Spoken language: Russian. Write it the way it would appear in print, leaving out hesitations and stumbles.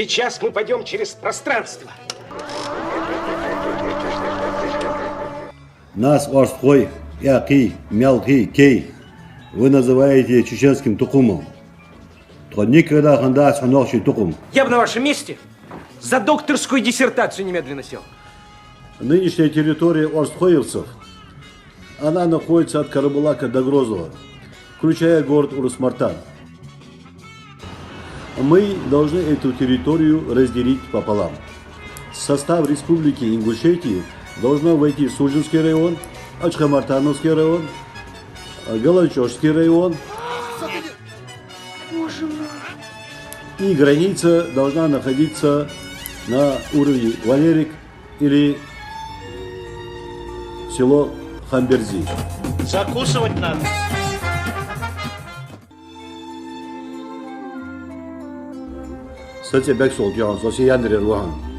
Сейчас мы пойдем через пространство. Нас Орской, Яки, Мелкий, Кей вы называете чеченским тукумом. То никогда ханда санохший тукум. Я бы на вашем месте за докторскую диссертацию немедленно сел. Нынешняя территория орскоевцев, она находится от Карабулака до Грозного, включая город Урус-Мартан. Мы должны эту территорию разделить пополам. В состав Республики Ингушетии должно войти Суджинский район, Ачхамартановский район, Галанчожский район. И граница должна находиться на уровне Валерик или село Хамберзи. Закусывать надо. Сетя Бексол, Джон, Соси Яндре Руан.